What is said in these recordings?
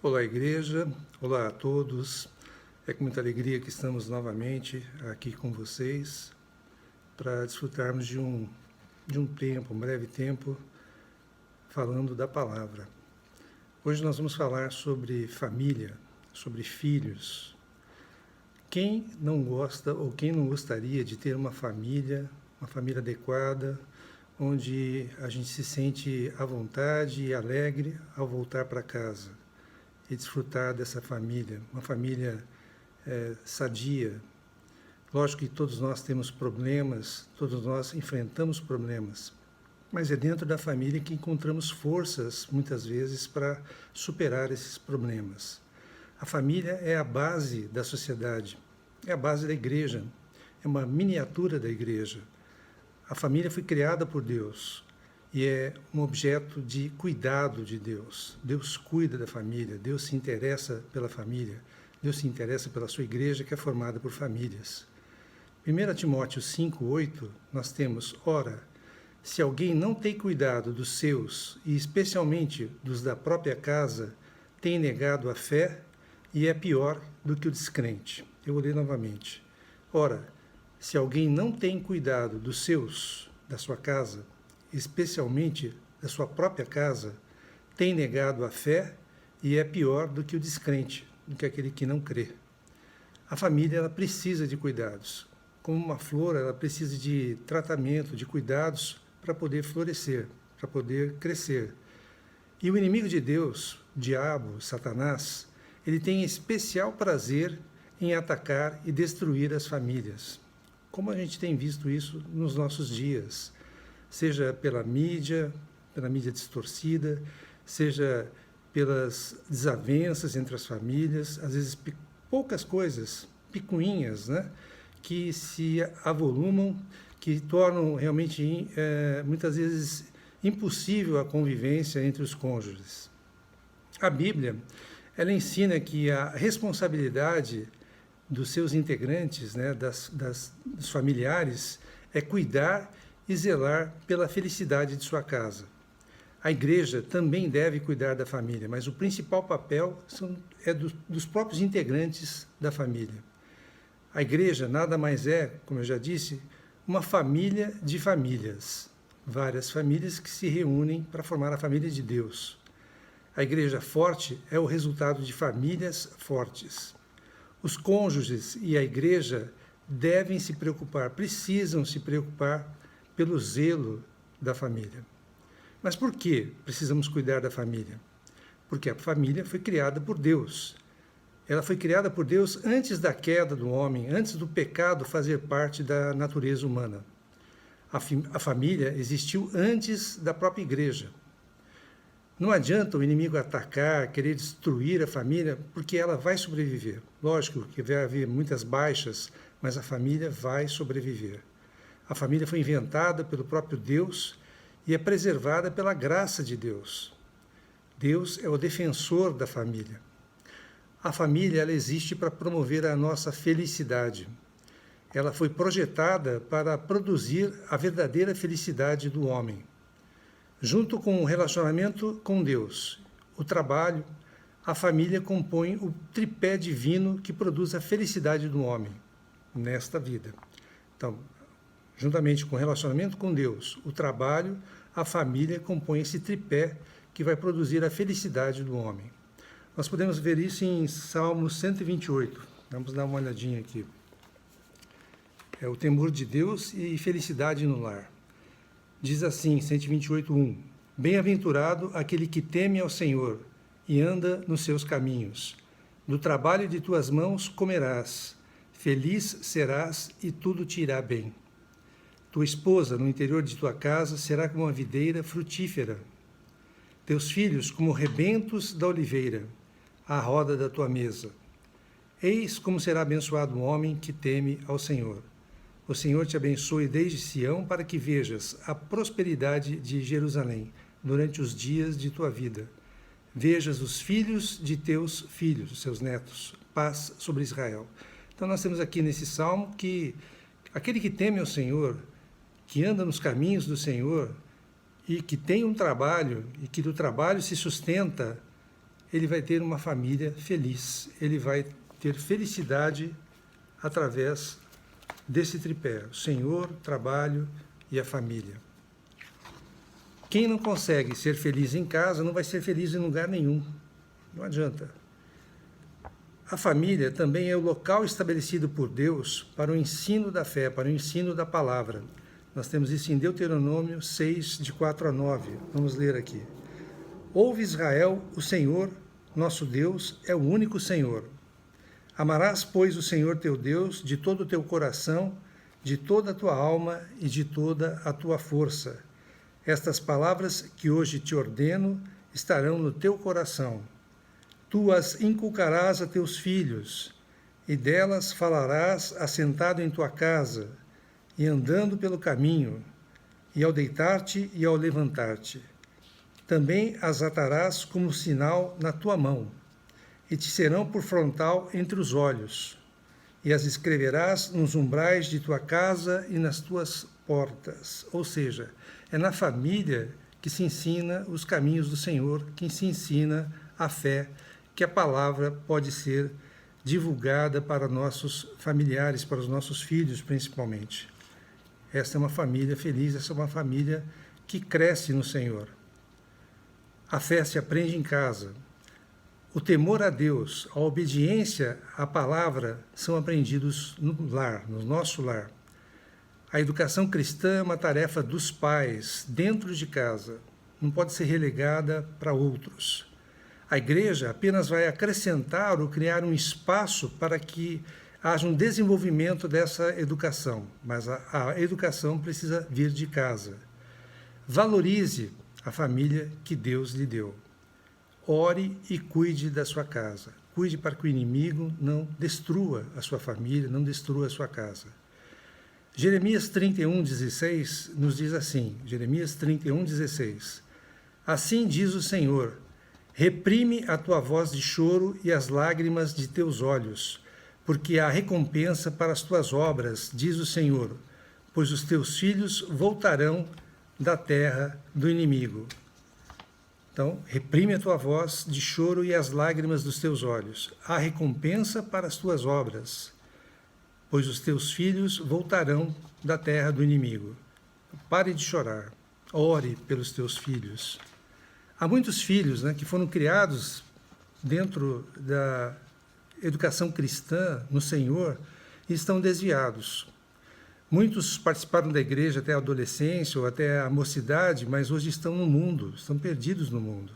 Olá, igreja. Olá a todos. É com muita alegria que estamos novamente aqui com vocês para desfrutarmos de um tempo, um breve tempo, falando da palavra. Hoje nós vamos falar sobre família, sobre filhos. Quem não gosta ou quem não gostaria de ter uma família adequada, onde a gente se sente à vontade e alegre ao voltar para casa e desfrutar dessa família, uma família sadia. Lógico que todos nós temos problemas, todos nós enfrentamos problemas, mas é dentro da família que encontramos forças, muitas vezes, para superar esses problemas. A família é a base da sociedade, é a base da igreja, é uma miniatura da igreja. A família foi criada por Deus e é um objeto de cuidado de Deus. Deus cuida da família, Deus se interessa pela família, Deus se interessa pela sua igreja, que é formada por famílias. 1 Timóteo 5:8, nós temos: ora, se alguém não tem cuidado dos seus, e especialmente dos da própria casa, tem negado a fé e é pior do que o descrente. Eu vou ler novamente. Ora, se alguém não tem cuidado dos seus, da sua casa, especialmente da sua própria casa, tem negado a fé e é pior do que o descrente, do que aquele que não crê. A família, ela precisa de cuidados. Como uma flor, ela precisa de tratamento, de cuidados para poder florescer, para poder crescer. E o inimigo de Deus, o diabo, Satanás, ele tem especial prazer em atacar e destruir as famílias. Como a gente tem visto isso nos nossos dias, seja pela mídia distorcida, seja pelas desavenças entre as famílias, às vezes poucas coisas, picuinhas, né, que se avolumam, que tornam realmente, muitas vezes, impossível a convivência entre os cônjuges. A Bíblia, ela ensina que a responsabilidade dos seus integrantes, né, dos familiares, é cuidar e zelar pela felicidade de sua casa. A igreja também deve cuidar da família, mas o principal papel é dos próprios integrantes da família. A igreja nada mais é, como eu já disse, uma família de famílias, várias famílias que se reúnem para formar a família de Deus. A igreja forte é o resultado de famílias fortes. Os cônjuges e a igreja devem se preocupar, precisam se preocupar pelo zelo da família. Mas por que precisamos cuidar da família? Porque a família foi criada por Deus. Ela foi criada por Deus antes da queda do homem, antes do pecado fazer parte da natureza humana. A família existiu antes da própria igreja. Não adianta o inimigo atacar, querer destruir a família, porque ela vai sobreviver. Lógico que vai haver muitas baixas, mas a família vai sobreviver. A família foi inventada pelo próprio Deus e é preservada pela graça de Deus. Deus é o defensor da família. A família, ela existe para promover a nossa felicidade. Ela foi projetada para produzir a verdadeira felicidade do homem. Junto com o relacionamento com Deus, o trabalho, a família compõe o tripé divino que produz a felicidade do homem nesta vida. Então, juntamente com o relacionamento com Deus, o trabalho, a família compõe esse tripé que vai produzir a felicidade do homem. Nós podemos ver isso em Salmo 128. Vamos dar uma olhadinha aqui. É o temor de Deus e felicidade no lar. Diz assim, 128:1: Bem-aventurado aquele que teme ao Senhor e anda nos seus caminhos. Do trabalho de tuas mãos comerás, feliz serás e tudo te irá bem. Tua esposa no interior de tua casa será como uma videira frutífera. Teus filhos como rebentos da oliveira, à roda da tua mesa. Eis como será abençoado o homem que teme ao Senhor. O Senhor te abençoe desde Sião para que vejas a prosperidade de Jerusalém durante os dias de tua vida. Vejas os filhos de teus filhos, os seus netos. Paz sobre Israel. Então nós temos aqui nesse salmo que aquele que teme ao Senhor, que anda nos caminhos do Senhor e que tem um trabalho e que do trabalho se sustenta, ele vai ter uma família feliz, ele vai ter felicidade através desse tripé: o Senhor, o trabalho e a família. Quem não consegue ser feliz em casa não vai ser feliz em lugar nenhum. Não adianta. A família também é o local estabelecido por Deus para o ensino da fé, para o ensino da palavra. Nós temos isso em Deuteronômio 6, de 4 a 9. Vamos ler aqui. Ouve, Israel, o Senhor, nosso Deus, é o único Senhor. Amarás, pois, o Senhor teu Deus de todo o teu coração, de toda a tua alma e de toda a tua força. Estas palavras que hoje te ordeno estarão no teu coração. Tu as inculcarás a teus filhos, e delas falarás assentado em tua casa, e andando pelo caminho, e ao deitar-te e ao levantar-te. Também as atarás como sinal na tua mão, e te serão por frontal entre os olhos, e as escreverás nos umbrais de tua casa e nas tuas portas. Ou seja, é na família que se ensina os caminhos do Senhor, que se ensina a fé, que a palavra pode ser divulgada para nossos familiares, para os nossos filhos principalmente. Esta é uma família feliz, essa é uma família que cresce no Senhor. A fé se aprende em casa. O temor a Deus, a obediência à palavra são aprendidos no lar, no nosso lar. A educação cristã é uma tarefa dos pais, dentro de casa, não pode ser relegada para outros. A igreja apenas vai acrescentar ou criar um espaço para que haja um desenvolvimento dessa educação, mas a educação precisa vir de casa. Valorize a família que Deus lhe deu. Ore e cuide da sua casa. Cuide para que o inimigo não destrua a sua família, não destrua a sua casa. Jeremias 31:16 nos diz assim, Jeremias 31:16. Assim diz o Senhor: reprime a tua voz de choro e as lágrimas de teus olhos, porque há recompensa para as tuas obras, diz o Senhor, pois os teus filhos voltarão da terra do inimigo. Então, reprime a tua voz de choro e as lágrimas dos teus olhos. Há recompensa para as tuas obras, pois os teus filhos voltarão da terra do inimigo. Pare de chorar, ore pelos teus filhos. Há muitos filhos, que foram criados dentro da educação cristã no Senhor e estão desviados. Muitos participaram da igreja até a adolescência ou até a mocidade, mas hoje estão no mundo, estão perdidos no mundo.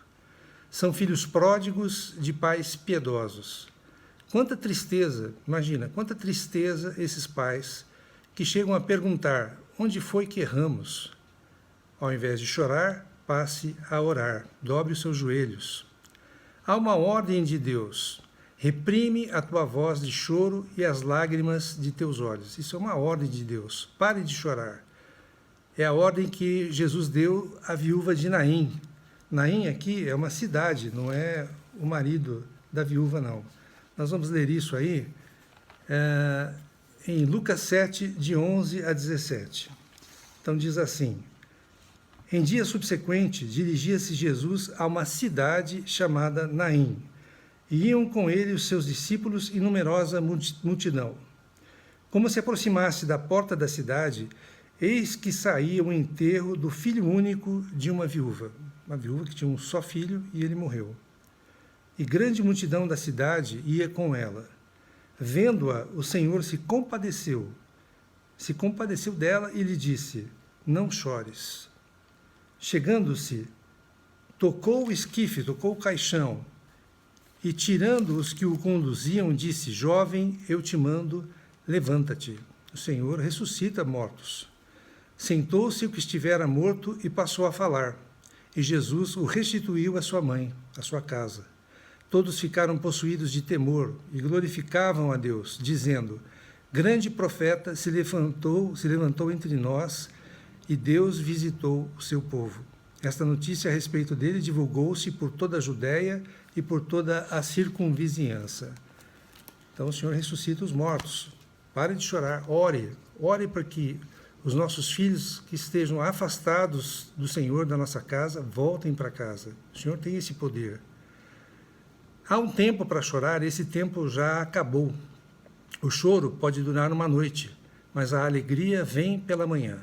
São filhos pródigos de pais piedosos. Quanta tristeza, imagina, quanta tristeza esses pais que chegam a perguntar: onde foi que erramos? Ao invés de chorar, passe a orar, dobre os seus joelhos. Há uma ordem de Deus: reprime a tua voz de choro e as lágrimas de teus olhos. Isso é uma ordem de Deus. Pare de chorar. É a ordem que Jesus deu à viúva de Naim. Naim aqui é uma cidade, não é o marido da viúva, não. Nós vamos ler isso aí em Lucas 7, de 11 a 17. Então diz assim: em dia subsequente, dirigia-se Jesus a uma cidade chamada Naim, e iam com ele os seus discípulos e numerosa multidão. Como se aproximasse da porta da cidade, eis que saía o enterro do filho único de uma viúva que tinha um só filho e ele morreu. E grande multidão da cidade ia com ela. Vendo-a, o Senhor se compadeceu dela e lhe disse: não chores. Chegando-se, tocou o esquife, tocou o caixão, e tirando os que o conduziam, disse: jovem, eu te mando, levanta-te. O Senhor ressuscita mortos. Sentou-se o que estivera morto e passou a falar. E Jesus o restituiu à sua mãe, à sua casa. Todos ficaram possuídos de temor e glorificavam a Deus, dizendo: grande profeta se levantou entre nós, e Deus visitou o seu povo. Esta notícia a respeito dele divulgou-se por toda a Judéia e por toda a circunvizinhança. Então o Senhor ressuscita os mortos. Pare de chorar, ore para que os nossos filhos que estejam afastados do Senhor, da nossa casa, voltem para casa. O Senhor tem esse poder. Há um tempo para chorar, esse tempo já acabou. O choro pode durar uma noite, mas a alegria vem pela manhã.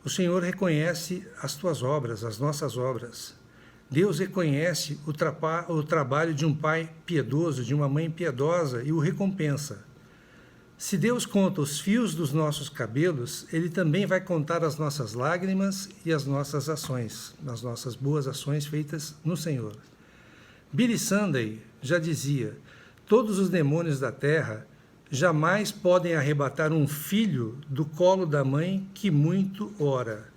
O Senhor reconhece as tuas obras, as nossas obras. Deus reconhece o trabalho de um pai piedoso, de uma mãe piedosa e o recompensa. Se Deus conta os fios dos nossos cabelos, Ele também vai contar as nossas lágrimas e as nossas ações, as nossas boas ações feitas no Senhor. Billy Sunday já dizia: todos os demônios da terra jamais podem arrebatar um filho do colo da mãe que muito ora.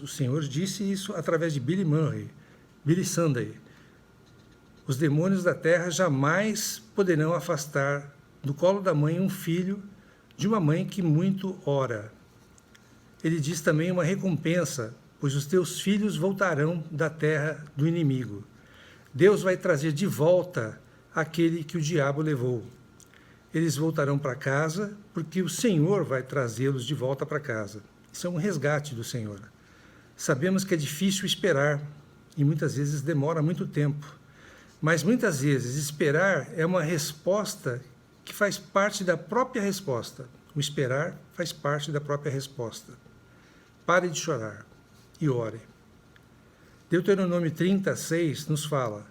O Senhor disse isso através de Billy Sunday. Os demônios da terra jamais poderão afastar do colo da mãe um filho de uma mãe que muito ora. Ele diz também uma recompensa, pois os teus filhos voltarão da terra do inimigo. Deus vai trazer de volta aquele que o diabo levou. Eles voltarão para casa, porque o Senhor vai trazê-los de volta para casa. Isso é um resgate do Senhor. Sabemos que é difícil esperar e muitas vezes demora muito tempo. Mas muitas vezes esperar é uma resposta que faz parte da própria resposta. O esperar faz parte da própria resposta. Pare de chorar e ore. Deuteronômio 36 nos fala: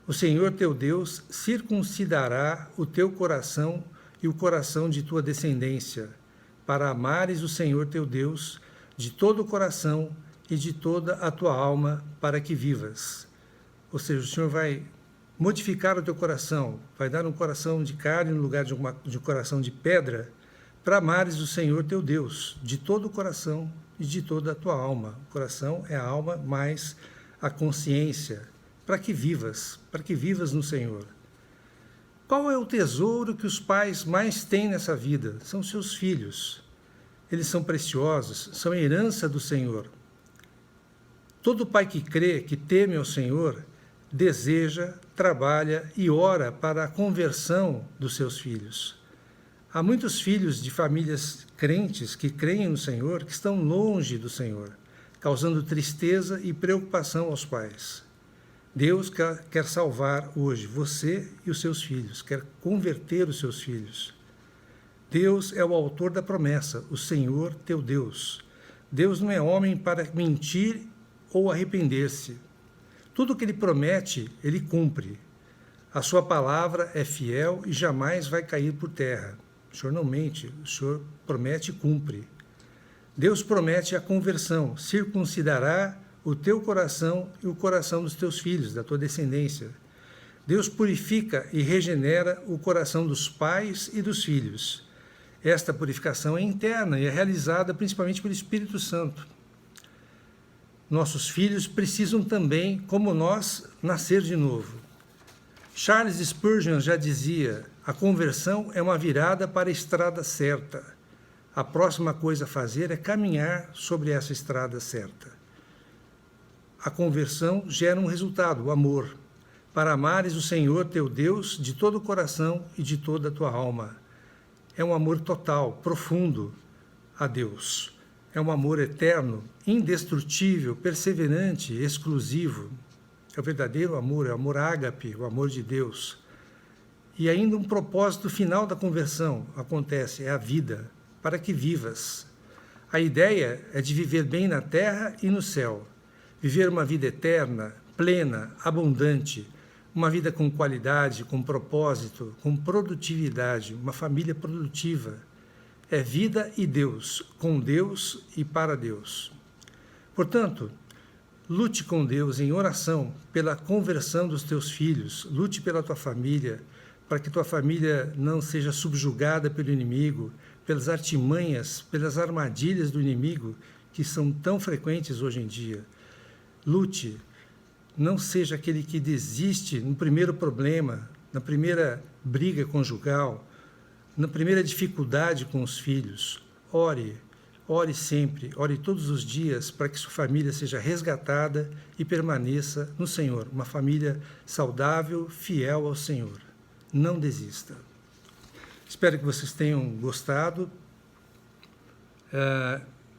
o Senhor teu Deus circuncidará o teu coração e o coração de tua descendência, para amares o Senhor teu Deus de todo o coração e de toda a tua alma, para que vivas. Ou seja, o Senhor vai modificar o teu coração, vai dar um coração de carne no lugar de um coração de pedra, para amares o Senhor teu Deus de todo o coração e de toda a tua alma. O coração é a alma mais a consciência, para que vivas no Senhor. Qual é o tesouro que os pais mais têm nessa vida? São seus filhos. Eles são preciosos, são herança do Senhor. Todo pai que crê, que teme ao Senhor, deseja, trabalha e ora para a conversão dos seus filhos. Há muitos filhos de famílias crentes que creem no Senhor, que estão longe do Senhor, causando tristeza e preocupação aos pais. Deus quer salvar hoje você e os seus filhos, quer converter os seus filhos. Deus é o autor da promessa, o Senhor teu Deus. Deus não é homem para mentir ou arrepender-se. Tudo o que Ele promete, Ele cumpre. A sua palavra é fiel e jamais vai cair por terra. O Senhor não mente, o Senhor promete e cumpre. Deus promete a conversão, circuncidará o teu coração e o coração dos teus filhos, da tua descendência. Deus purifica e regenera o coração dos pais e dos filhos. Esta purificação é interna e é realizada principalmente pelo Espírito Santo. Nossos filhos precisam também, como nós, nascer de novo. Charles Spurgeon já dizia: a conversão é uma virada para a estrada certa. A próxima coisa a fazer é caminhar sobre essa estrada certa. A conversão gera um resultado, o amor. Para amares o Senhor teu Deus de todo o coração e de toda a tua alma. É um amor total, profundo a Deus. É um amor eterno, indestrutível, perseverante, exclusivo. É o verdadeiro amor, é o amor ágape, o amor de Deus. E ainda um propósito final da conversão acontece, é a vida, para que vivas. A ideia é de viver bem na terra e no céu. Viver uma vida eterna, plena, abundante, uma vida com qualidade, com propósito, com produtividade, uma família produtiva. É vida e Deus, com Deus e para Deus. Portanto, lute com Deus em oração pela conversão dos teus filhos, lute pela tua família, para que tua família não seja subjugada pelo inimigo, pelas artimanhas, pelas armadilhas do inimigo, que são tão frequentes hoje em dia. Lute, não seja aquele que desiste no primeiro problema, na primeira briga conjugal, na primeira dificuldade com os filhos. Ore sempre, ore todos os dias para que sua família seja resgatada e permaneça no Senhor. Uma família saudável, fiel ao Senhor. Não desista. Espero que vocês tenham gostado.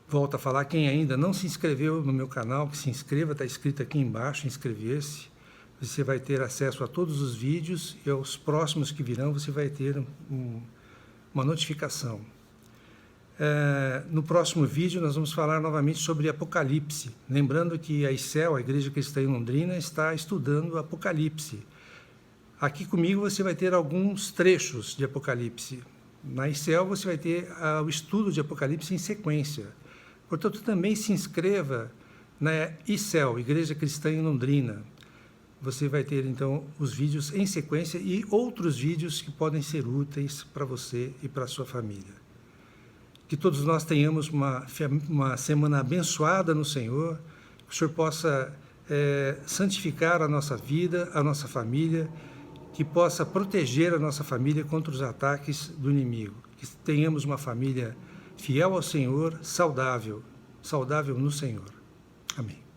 Volto a falar, quem ainda não se inscreveu no meu canal, que se inscreva, está escrito aqui embaixo, inscrever-se. Você vai ter acesso a todos os vídeos e aos próximos que virão você vai ter uma notificação. No próximo vídeo nós vamos falar novamente sobre Apocalipse. Lembrando que a ICEL, a Igreja Cristã em Londrina, está estudando Apocalipse. Aqui comigo você vai ter alguns trechos de Apocalipse. Na ICEL você vai ter o estudo de Apocalipse em sequência. Portanto, também se inscreva na ICEL, Igreja Cristã em Londrina. Você vai ter, então, os vídeos em sequência e outros vídeos que podem ser úteis para você e para a sua família. Que todos nós tenhamos uma semana abençoada no Senhor, que o Senhor possa santificar a nossa vida, a nossa família, que possa proteger a nossa família contra os ataques do inimigo. Que tenhamos uma família fiel ao Senhor, saudável no Senhor. Amém.